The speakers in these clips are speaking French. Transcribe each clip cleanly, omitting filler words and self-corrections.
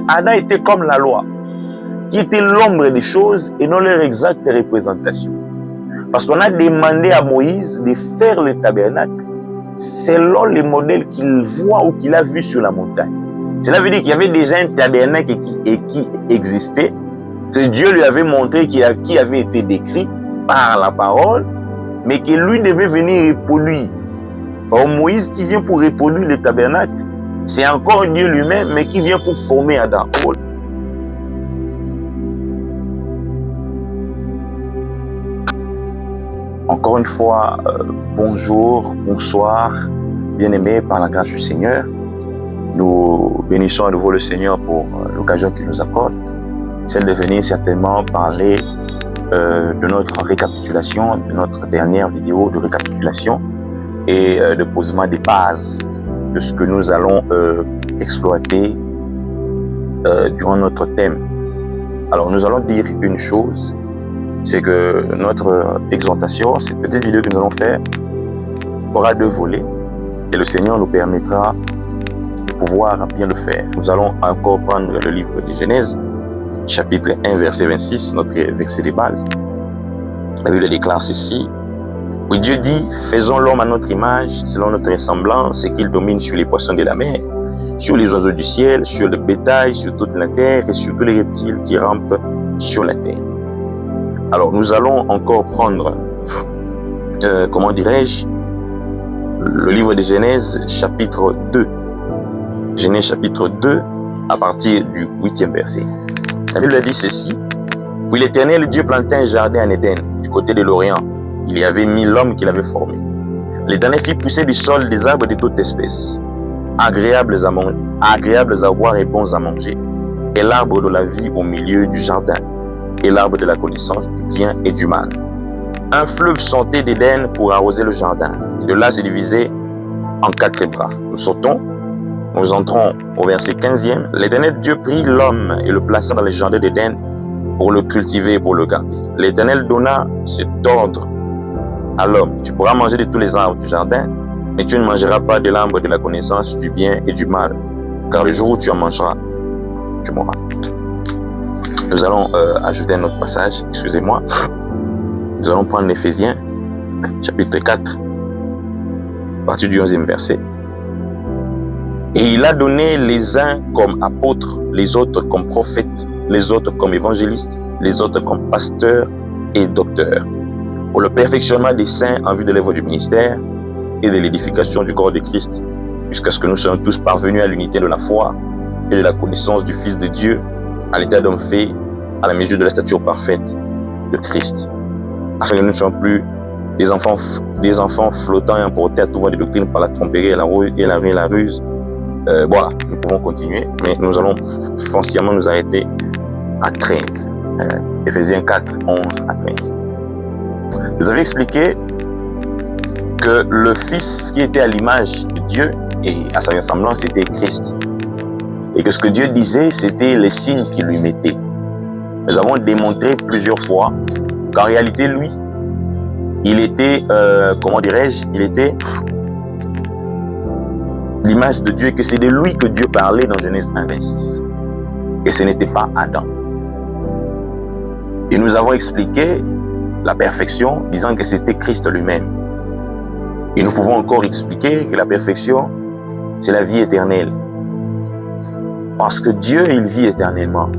Adam était comme la loi, qui était l'ombre des choses et non leur exacte représentation. Parce qu'on a demandé à Moïse de faire le tabernacle selon les modèles qu'il voit ou qu'il a vu sur la montagne. Cela veut dire qu'il y avait déjà un tabernacle qui existait, que Dieu lui avait montré, qui avait été décrit par la parole, mais que lui devait venir reproduire. Or, Moïse qui vient pour reproduire le tabernacle, c'est encore Dieu lui-même, mais qui vient pour former Adam. Encore une fois, bonjour, bonsoir, bien-aimés par la grâce du Seigneur. Nous bénissons à nouveau le Seigneur pour l'occasion qu'il nous accorde, celle de venir certainement parler de notre récapitulation, de notre dernière vidéo de récapitulation et de posement des bases de ce que nous allons exploiter durant notre thème. Alors nous allons dire une chose, c'est que notre exhortation, cette petite vidéo que nous allons faire, aura 2 volets et le Seigneur nous permettra de pouvoir bien le faire. Nous allons encore prendre le livre de Genèse, chapitre 1, verset 26, notre verset de base. La Bible déclare ceci: où Dieu dit, faisons l'homme à notre image, selon notre ressemblance, et qu'il domine sur les poissons de la mer, sur les oiseaux du ciel, sur le bétail, sur toute la terre et sur tous les reptiles qui rampent sur la terre. Alors, nous allons encore prendre, comment dirais-je, le livre de Genèse, chapitre 2. Genèse, chapitre 2, à partir du 8e verset. La Bible dit ceci: puis l'Éternel Dieu planta un jardin en Éden, du côté de l'Orient. Il y avait mis l'homme qu'il avait formé. L'Éternel fit pousser du sol des arbres de toute espèce, agréables à voir et bons à manger, et l'arbre de la vie au milieu du jardin, et l'arbre de la connaissance du bien et du mal. Un fleuve sortait d'Éden pour arroser le jardin, et de là se divisait en 4 bras. Nous sautons, nous entrons au verset 15e. L'Éternel Dieu prit l'homme et le plaça dans le jardin d'Éden pour le cultiver et pour le garder. L'Éternel donna cet ordre à l'homme: tu pourras manger de tous les arbres du jardin, mais tu ne mangeras pas de l'arbre de la connaissance du bien et du mal, car le jour où tu en mangeras, tu mourras. Nous allons ajouter un autre passage, excusez-moi. Nous allons prendre l'Éphésiens, chapitre 4, à partir du 11e verset. Et il a donné les uns comme apôtres, les autres comme prophètes, les autres comme évangélistes, les autres comme pasteurs et docteurs, pour le perfectionnement des saints en vue de l'œuvre du ministère et de l'édification du corps de Christ, jusqu'à ce que nous soyons tous parvenus à l'unité de la foi et de la connaissance du Fils de Dieu, à l'état d'homme fait, à la mesure de la stature parfaite de Christ, afin que nous ne soyons plus des enfants flottants et emportés à tout vent de doctrine par la tromperie et la ruse. Voilà, nous pouvons continuer, mais nous allons foncièrement nous arrêter à 13. Éphésiens 4, 11 à 13. Vous avez expliqué que le Fils qui était à l'image de Dieu et à sa ressemblance, c'était Christ. Et que ce que Dieu disait, c'était les signes qu'il lui mettait. Nous avons démontré plusieurs fois qu'en réalité, lui, il était, comment dirais-je, il était l'image de Dieu et que c'est de lui que Dieu parlait dans Genèse 1, 26. Et ce n'était pas Adam. Et nous avons expliqué la perfection, disant que c'était Christ lui-même. Et nous pouvons encore expliquer que la perfection, c'est la vie éternelle. Parce que Dieu, il vit éternellement.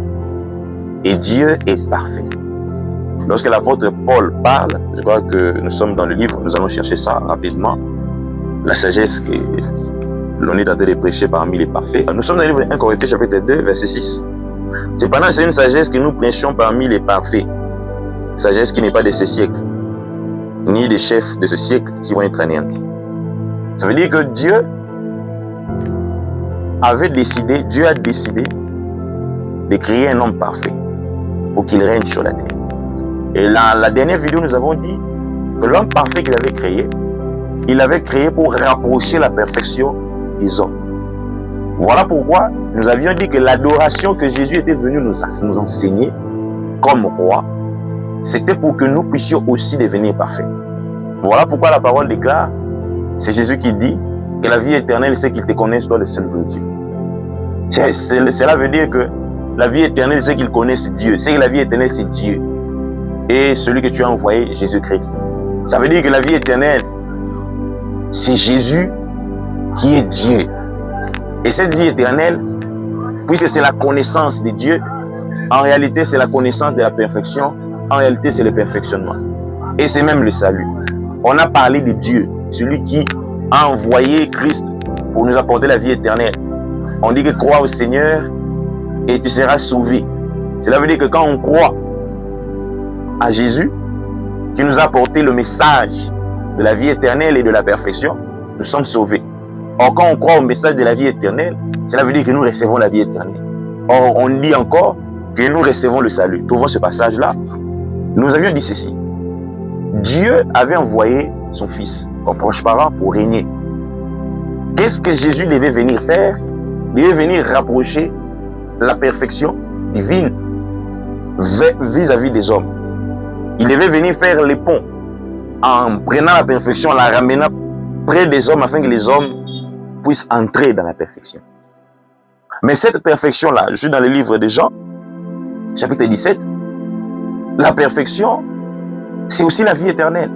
Et Dieu est parfait. Lorsque l'apôtre Paul parle, je crois que nous sommes dans le livre, nous allons chercher ça rapidement, la sagesse que l'on est en train de prêcher parmi les parfaits. Nous sommes dans le livre de 1 Corinthiens chapitre 2, verset 6. Cependant, c'est une sagesse que nous prêchons parmi les parfaits. Sagesse qui n'est pas de ce siècle, ni des chefs de ce siècle qui vont être anéantis. Ça veut dire que Dieu a décidé de créer un homme parfait pour qu'il règne sur la terre. Et dans la dernière vidéo, nous avons dit que l'homme parfait qu'il avait créé, il l'avait créé pour rapprocher la perfection des hommes. Voilà pourquoi nous avions dit que l'adoration que Jésus était venu nous enseigner comme roi, c'était pour que nous puissions aussi devenir parfaits. Voilà pourquoi la parole déclare, c'est Jésus qui dit que la vie éternelle, c'est qu'ils te connaissent toi le seul vrai Dieu. Cela veut dire que la vie éternelle, c'est qu'ils connaissent Dieu. C'est que la vie éternelle, c'est Dieu. Et celui que tu as envoyé, Jésus-Christ. Ça veut dire que la vie éternelle, c'est Jésus qui est Dieu. Et cette vie éternelle, puisque c'est la connaissance de Dieu, en réalité, c'est la connaissance de la perfection. En réalité, c'est le perfectionnement. Et c'est même le salut. On a parlé de Dieu, celui qui a envoyé Christ pour nous apporter la vie éternelle. On dit que crois au Seigneur et tu seras sauvé. Cela veut dire que quand on croit à Jésus, qui nous a apporté le message de la vie éternelle et de la perfection, nous sommes sauvés. Or, quand on croit au message de la vie éternelle, cela veut dire que nous recevons la vie éternelle. Or, on dit encore que nous recevons le salut. Trouvons ce passage-là. Nous avions dit ceci. Dieu avait envoyé son Fils comme proche parent pour régner. Qu'est-ce que Jésus devait venir faire? Il devait venir rapprocher la perfection divine vis-à-vis des hommes. Il devait venir faire les ponts en prenant la perfection, la ramenant près des hommes afin que les hommes puissent entrer dans la perfection. Mais cette perfection-là, je suis dans le livre de Jean, chapitre 17, la perfection, c'est aussi la vie éternelle.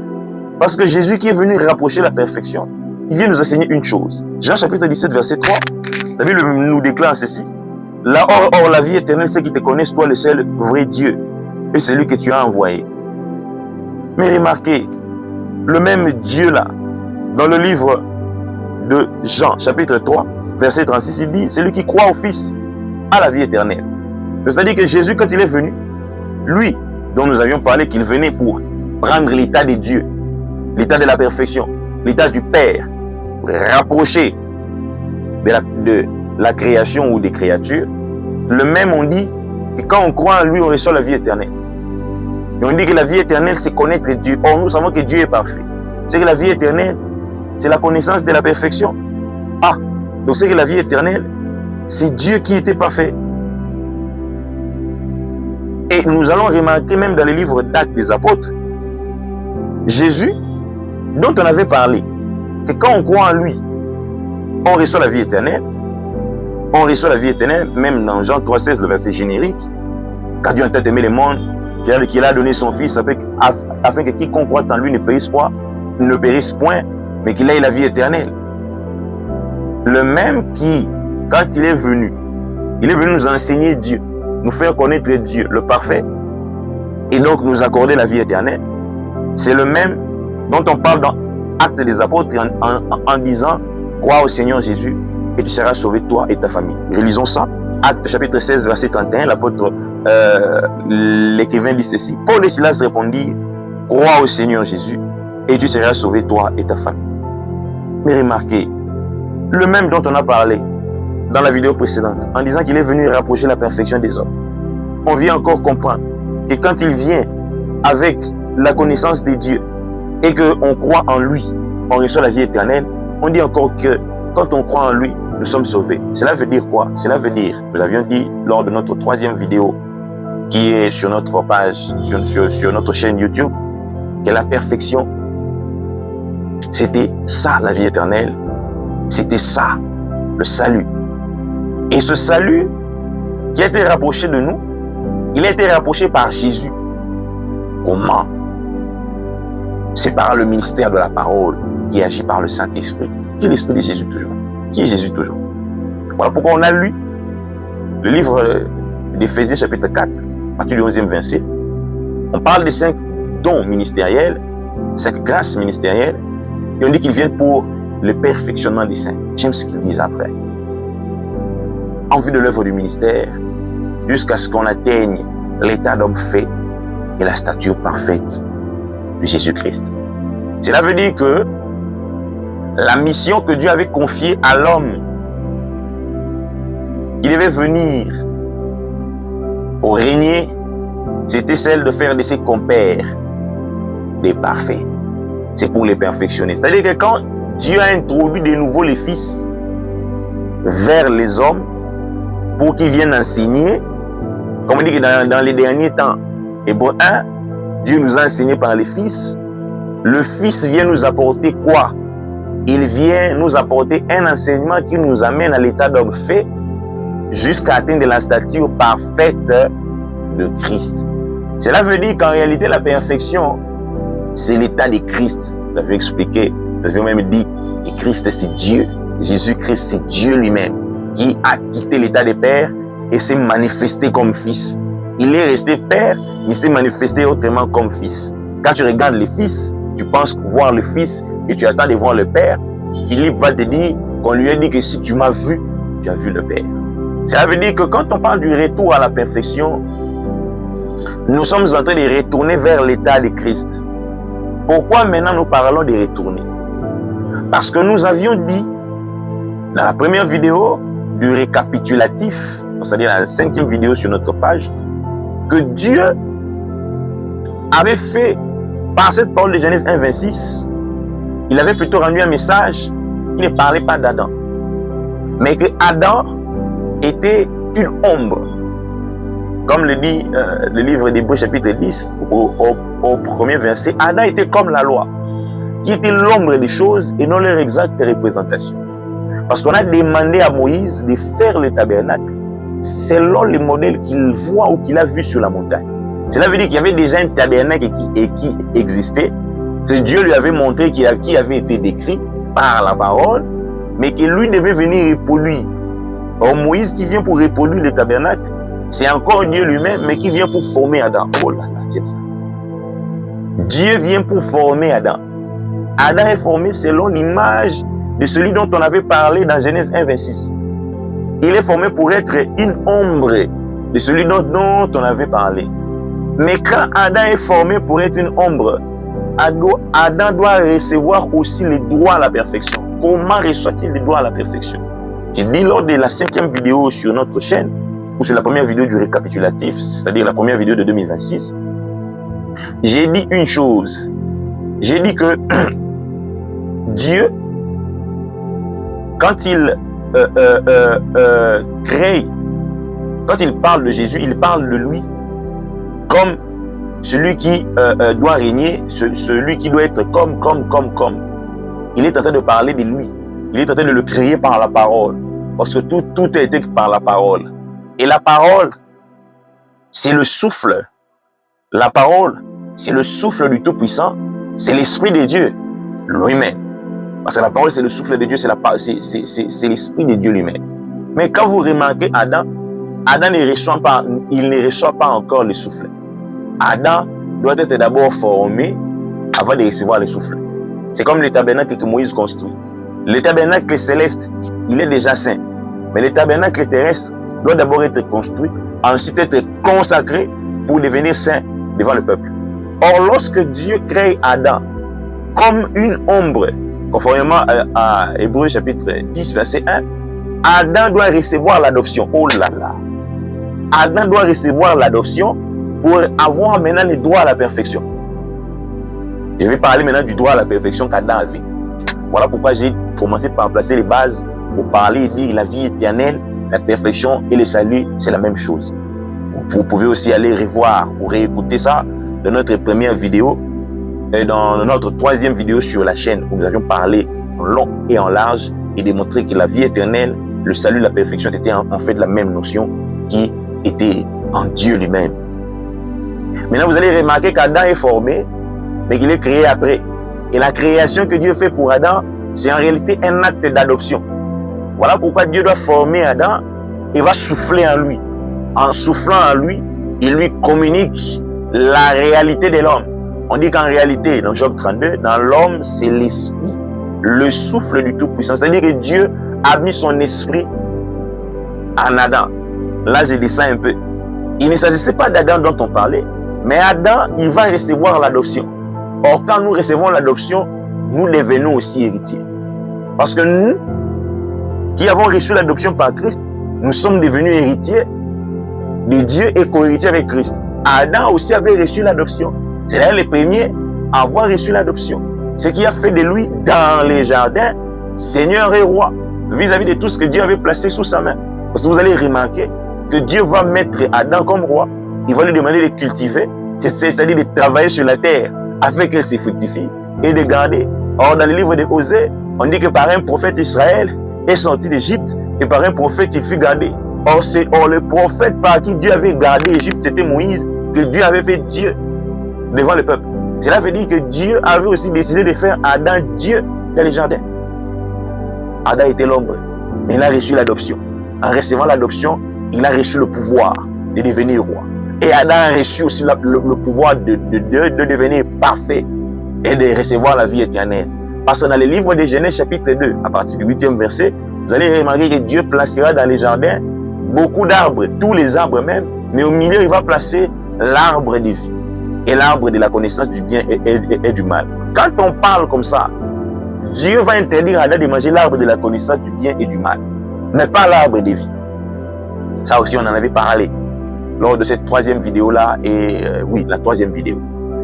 Parce que Jésus qui est venu rapprocher la perfection, il vient nous enseigner une chose. Jean chapitre 17, verset 3, la Bible nous déclare ceci. Là, or, la vie éternelle, c'est qu'ils te connaissent, toi le seul vrai Dieu, et celui que tu as envoyé. Mais remarquez, le même Dieu-là, dans le livre de Jean, chapitre 3, verset 36, il dit, celui qui croit au Fils a la vie éternelle. C'est-à-dire que Jésus, quand il est venu, lui, dont nous avions parlé, qu'il venait pour prendre l'état de Dieu, l'état de la perfection, l'état du Père, pour rapprocher de la création ou des créatures, le même on dit que quand on croit en lui, on reçoit la vie éternelle. Et on dit que la vie éternelle, c'est connaître Dieu. Or, nous savons que Dieu est parfait. C'est que la vie éternelle, c'est la connaissance de la perfection. Ah, donc c'est que la vie éternelle, c'est Dieu qui était parfait. Et nous allons remarquer même dans les livres d'Actes des Apôtres, Jésus, dont on avait parlé, que quand on croit en lui, on reçoit la vie éternelle. On reçoit la vie éternelle, même dans Jean 3,16, le verset générique, car Dieu a tant aimé le monde, qu'il a donné son Fils, afin que quiconque croit en lui ne périsse point, mais qu'il ait la vie éternelle. Le même qui, quand il est venu nous enseigner Dieu, nous faire connaître Dieu, le parfait, et donc nous accorder la vie éternelle. C'est le même dont on parle dans Actes des Apôtres en disant, crois au Seigneur Jésus et tu seras sauvé, toi et ta famille. Relisons ça. Actes chapitre 16, verset 31, l'apôtre, l'écrivain dit ceci. Paul et Silas répondirent, crois au Seigneur Jésus et tu seras sauvé, toi et ta famille. Mais remarquez, le même dont on a parlé dans la vidéo précédente, en disant qu'il est venu rapprocher la perfection des hommes. On vient encore comprendre que quand il vient avec la connaissance de Dieu et qu'on croit en lui, on reçoit la vie éternelle, on dit encore que quand on croit en lui, nous sommes sauvés. Cela veut dire quoi? Cela veut dire, nous l'avions dit lors de notre 3e vidéo qui est sur notre page, sur notre chaîne YouTube, que la perfection, c'était ça la vie éternelle, c'était ça le salut. Et ce salut qui a été rapproché de nous, il a été rapproché par Jésus. Comment? C'est par le ministère de la parole qui agit par le Saint-Esprit. Qui est l'Esprit de Jésus toujours? Qui est Jésus toujours? Voilà pourquoi on a lu le livre d'Éphésiens chapitre 4, à partir du 11e verset. On parle des 5 dons ministériels, 5 grâces ministérielles, et on dit qu'ils viennent pour le perfectionnement des saints. J'aime ce qu'ils disent après. En vue de l'œuvre du ministère, jusqu'à ce qu'on atteigne l'état d'homme fait et la stature parfaite de Jésus-Christ. Cela veut dire que la mission que Dieu avait confiée à l'homme, il devait venir pour régner, c'était celle de faire de ses compères des parfaits. C'est pour les perfectionner. C'est-à-dire que quand Dieu a introduit de nouveau les fils vers les hommes pour qu'ils viennent enseigner, comme on dit que dans les derniers temps, Hébreux 1, Dieu nous a enseigné par les fils. Le Fils vient nous apporter quoi? Il vient nous apporter un enseignement qui nous amène à l'état d'homme fait jusqu'à atteindre la stature parfaite de Christ. Cela veut dire qu'en réalité, la perfection, c'est l'état de Christ. Vous l'avez expliqué, vous avez même dit, et Christ, c'est Dieu. Jésus-Christ, c'est Dieu lui-même, qui a quitté l'état de Père et s'est manifesté comme Fils. Il est resté Père, mais s'est manifesté autrement comme Fils. Quand tu regardes le Fils, tu penses voir le Fils et tu attends de voir le Père. Philippe va te dire qu'on lui a dit que si tu m'as vu, tu as vu le Père. Ça veut dire que quand on parle du retour à la perfection, nous sommes en train de retourner vers l'état de Christ. Pourquoi maintenant nous parlons de retourner? Parce que nous avions dit dans la première vidéo du récapitulatif, c'est-à-dire la 5e vidéo sur notre page, que Dieu avait fait, par cette parole de Genèse 1,26, il avait plutôt rendu un message qui ne parlait pas d'Adam, mais que Adam était une ombre. Comme le dit le livre d'Hébreux chapitre 10, au premier verset, Adam était comme la loi, qui était l'ombre des choses et non leur exacte représentation. Parce qu'on a demandé à Moïse de faire le tabernacle selon le modèle qu'il voit ou qu'il a vu sur la montagne. Cela veut dire qu'il y avait déjà un tabernacle qui existait, que Dieu lui avait montré, qui avait été décrit par la parole, mais que lui devait venir reproduire. Or, Moïse qui vient pour reproduire le tabernacle, c'est encore Dieu lui-même, mais qui vient pour former Adam. Oh là là, j'aime ça. Dieu vient pour former Adam. Adam est formé selon l'image de celui dont on avait parlé dans Genèse 1,26. Il est formé pour être une ombre de celui dont on avait parlé. Mais quand Adam est formé pour être une ombre, Adam doit recevoir aussi les droits à la perfection. Comment reçoit-il les droits à la perfection? J'ai dit lors de la 5e vidéo sur notre chaîne, ou sur la première vidéo du récapitulatif, c'est-à-dire la première vidéo de 2026, j'ai dit une chose. J'ai dit que Dieu, quand il crée, quand il parle de Jésus, il parle de lui comme celui qui doit régner, celui qui doit être comme. Il est en train de parler de lui. Il est en train de le créer par la parole. Parce que tout a été par la parole. Et la parole, c'est le souffle. La parole, c'est le souffle du Tout-Puissant. C'est l'Esprit de Dieu lui-même. Parce que la parole, c'est le souffle de Dieu, c'est l'Esprit de Dieu lui-même. Mais quand vous remarquez Adam ne reçoit pas encore le souffle. Adam doit être d'abord formé avant de recevoir le souffle. C'est comme le tabernacle que Moïse construit. Le tabernacle céleste, il est déjà saint. Mais le tabernacle terrestre doit d'abord être construit, ensuite être consacré pour devenir saint devant le peuple. Or, lorsque Dieu crée Adam comme une ombre, conformément à Hébreux chapitre 10, verset 1, Adam doit recevoir l'adoption. Oh là là! Adam doit recevoir l'adoption pour avoir maintenant le droit à la perfection. Je vais parler maintenant du droit à la perfection qu'Adam avait. Voilà pourquoi j'ai commencé par placer les bases pour parler et dire la vie éternelle, la perfection et le salut, c'est la même chose. Vous pouvez aussi aller revoir ou réécouter ça dans notre première vidéo et dans notre 3e vidéo sur la chaîne où nous avions parlé en long et en large et démontré que la vie éternelle, le salut, la perfection étaient en fait la même notion qui était en Dieu lui-même. Maintenant, vous allez remarquer qu'Adam est formé, mais qu'il est créé après. Et la création que Dieu fait pour Adam, c'est en réalité un acte d'adoption. Voilà pourquoi Dieu doit former Adam et va souffler en lui. En soufflant en lui, il lui communique la réalité de l'homme. On dit qu'en réalité, dans Job 32, dans l'homme, c'est l'esprit, le souffle du Tout-Puissant. C'est-à-dire que Dieu a mis son esprit en Adam. Là, je descends un peu. Il ne s'agissait pas d'Adam dont on parlait, mais Adam, il va recevoir l'adoption. Or, quand nous recevons l'adoption, nous devenons aussi héritiers. Parce que nous, qui avons reçu l'adoption par Christ, nous sommes devenus héritiers de Dieu et co-héritiers avec Christ. Adam aussi avait reçu l'adoption. C'est d'ailleurs le premier à avoir reçu l'adoption. Ce qui a fait de lui, dans les jardins, Seigneur et Roi, vis-à-vis de tout ce que Dieu avait placé sous sa main. Parce que vous allez remarquer que Dieu va mettre Adam comme roi. Il va lui demander de cultiver, c'est-à-dire de travailler sur la terre, afin qu'elle se fructifie et de garder. Or, dans le livre de Osée, on dit que par un prophète Israël est sorti d'Égypte et par un prophète il fut gardé. Or, le prophète par qui Dieu avait gardé l'Égypte, c'était Moïse, que Dieu avait fait Dieu devant le peuple. Cela veut dire que Dieu avait aussi décidé de faire Adam Dieu dans les jardins. Adam était l'ombre, mais il a reçu l'adoption. En recevant l'adoption, il a reçu le pouvoir de devenir roi. Et Adam a reçu aussi le pouvoir de devenir parfait et de recevoir la vie éternelle. Parce que dans le livre de Genèse chapitre 2, à partir du 8e verset, vous allez remarquer que Dieu placera dans les jardins beaucoup d'arbres, tous les arbres même, mais au milieu, il va placer l'arbre de vie et l'arbre de la connaissance du bien et du mal. Quand on parle comme ça, Dieu va interdire à Adam de manger l'arbre de la connaissance du bien et du mal, mais pas l'arbre de vie. Ça aussi, on en avait parlé lors de cette troisième vidéo-là, et oui, la troisième vidéo.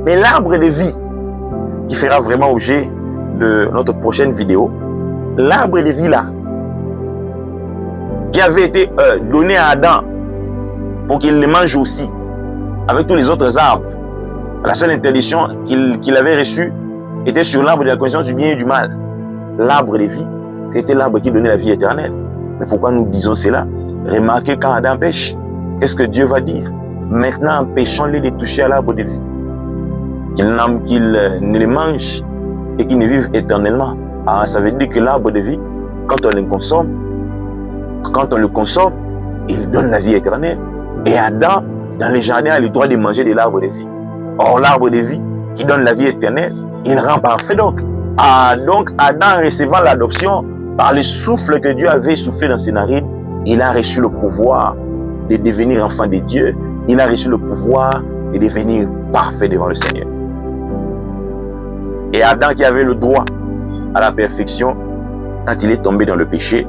Mais l'arbre de vie, qui fera vraiment objet de notre prochaine vidéo, l'arbre de vie là, qui avait été donné à Adam pour qu'il le mange aussi, avec tous les autres arbres. La seule interdiction qu'il avait reçue était sur l'arbre de la connaissance du bien et du mal. L'arbre de vie, c'était l'arbre qui donnait la vie éternelle. Mais pourquoi nous disons cela? Remarquez quand Adam pêche, qu'est-ce que Dieu va dire? Maintenant, empêchons-les de toucher à l'arbre de vie. Qu'ils ne le mangent et qu'ils ne vivent éternellement. Alors, ça veut dire que l'arbre de vie, quand on le consomme, il donne la vie éternelle. Et Adam, dans les jardins, a le droit de manger de l'arbre de vie. Or, l'arbre de vie, qui donne la vie éternelle, il rend parfait donc. Donc, Adam, recevant l'adoption, par le souffle que Dieu avait soufflé dans ses narines, il a reçu le pouvoir de devenir enfant de Dieu. Il a reçu le pouvoir de devenir parfait devant le Seigneur. Et Adam, qui avait le droit à la perfection, quand il est tombé dans le péché,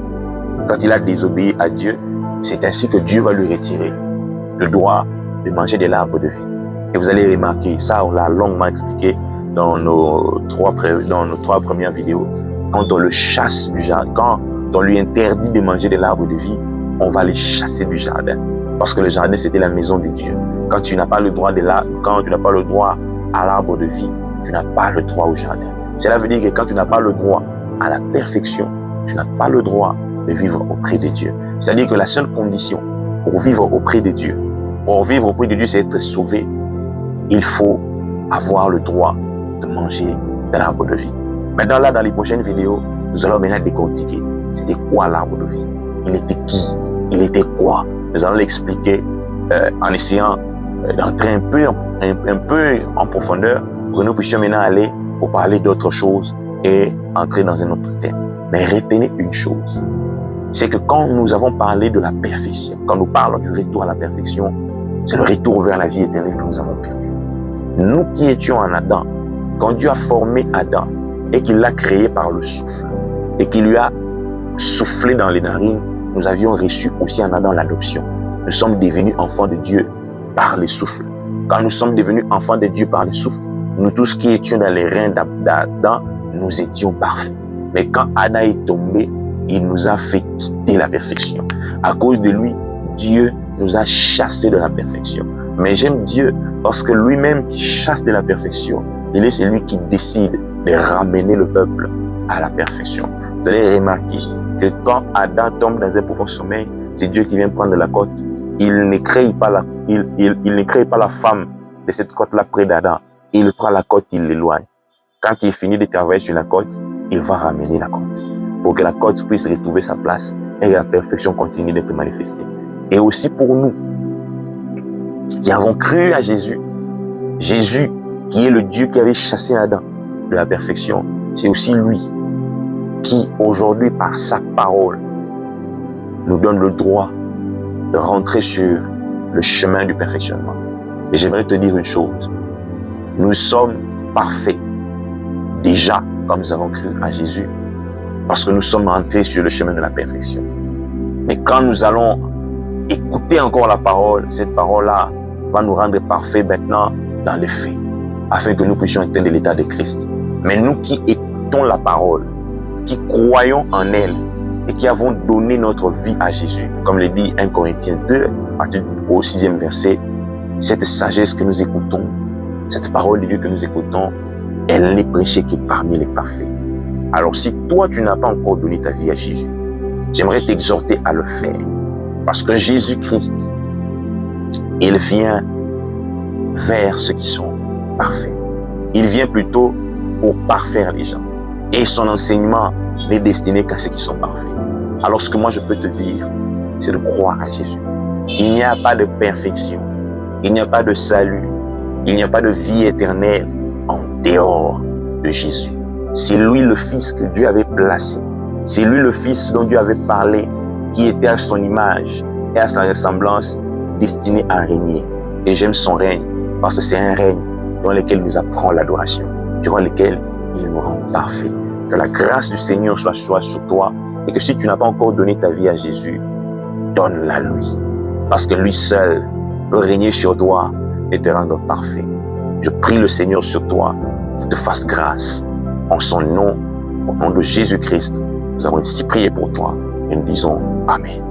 quand il a désobéi à Dieu, c'est ainsi que Dieu va lui retirer le droit de manger de l'arbre de vie. Et vous allez remarquer, ça on l'a longuement expliqué dans nos trois premières vidéos. Quand on le chasse du jardin, quand on lui interdit de manger de l'arbre de vie, on va le chasser du jardin. Parce que le jardin, c'était la maison de Dieu. Quand tu n'as pas le droit à l'arbre de vie, tu n'as pas le droit au jardin. Cela veut dire que quand tu n'as pas le droit à la perfection, tu n'as pas le droit de vivre auprès de Dieu. C'est-à-dire que la seule condition pour vivre auprès de Dieu, c'est être sauvé. Il faut avoir le droit de manger de l'arbre de vie. Maintenant, là, dans les prochaines vidéos, nous allons maintenant décortiquer. C'était quoi l'arbre de vie? Il était qui? Il était quoi? Nous allons l'expliquer en essayant d'entrer un peu en profondeur pour que nous puissions maintenant aller pour parler d'autres choses et entrer dans un autre thème. Mais retenez une chose, c'est que quand nous avons parlé de la perfection, quand nous parlons du retour à la perfection, c'est le retour vers la vie éternelle que nous avons perdu. Nous qui étions en Adam, quand Dieu a formé Adam et qu'il l'a créé par le souffle et qu'il lui a soufflé dans les narines, nous avions reçu aussi en Adam l'adoption. Nous sommes devenus enfants de Dieu par le souffle. Quand nous sommes devenus enfants de Dieu par le souffle, nous tous qui étions dans les reins d'Adam, nous étions parfaits. Mais quand Adam est tombé, il nous a fait quitter la perfection. À cause de lui, Dieu nous a chassés de la perfection. Mais j'aime Dieu parce que lui-même qui chasse de la perfection, il est celui qui décide de ramener le peuple à la perfection. Vous allez remarquer que quand Adam tombe dans un profond sommeil, c'est Dieu qui vient prendre la côte. Il ne crée pas la femme de cette côte-là près d'Adam. Il prend la côte, il l'éloigne. Quand il est fini de travailler sur la côte, il va ramener la côte pour que la côte puisse retrouver sa place et que la perfection continue d'être manifestée. Et aussi pour nous qui avons cru à Jésus, Jésus qui est le Dieu qui avait chassé Adam de la perfection, c'est aussi lui qui aujourd'hui par sa parole nous donne le droit de rentrer sur le chemin du perfectionnement. Et j'aimerais te dire une chose, nous sommes parfaits déjà quand nous avons cru à Jésus, parce que nous sommes rentrés sur le chemin de la perfection. Mais quand nous allons écouter encore la parole, cette parole-là va nous rendre parfaits maintenant dans les faits, afin que nous puissions atteindre l'état de Christ. Mais nous qui écoutons la parole, qui croyons en elle et qui avons donné notre vie à Jésus, comme le dit 1 Corinthiens 2, à partir au 6e verset, cette sagesse que nous écoutons, cette parole de Dieu que nous écoutons, elle n'est prêchée que parmi les parfaits. Alors si toi tu n'as pas encore donné ta vie à Jésus, j'aimerais t'exhorter à le faire. Parce que Jésus-Christ, il vient vers ceux qui sont parfaits. Il vient plutôt pour parfaire les gens. Et son enseignement n'est destiné qu'à ceux qui sont parfaits. Alors ce que moi je peux te dire, c'est de croire à Jésus. Il n'y a pas de perfection, il n'y a pas de salut, il n'y a pas de vie éternelle en dehors de Jésus. C'est lui le Fils que Dieu avait placé. C'est lui le Fils dont Dieu avait parlé, qui était à son image et à sa ressemblance, destiné à régner. Et j'aime son règne, parce que c'est un règne dans lequel nous apprend l'adoration, durant lequel il nous rend parfaits. Que la grâce du Seigneur soit sur toi, et que si tu n'as pas encore donné ta vie à Jésus, donne-la lui. Parce que lui seul peut régner sur toi et te rendre parfait. Je prie le Seigneur sur toi, qu'il te fasse grâce. En son nom, au nom de Jésus-Christ, nous avons ainsi prié pour toi et nous disons Amen.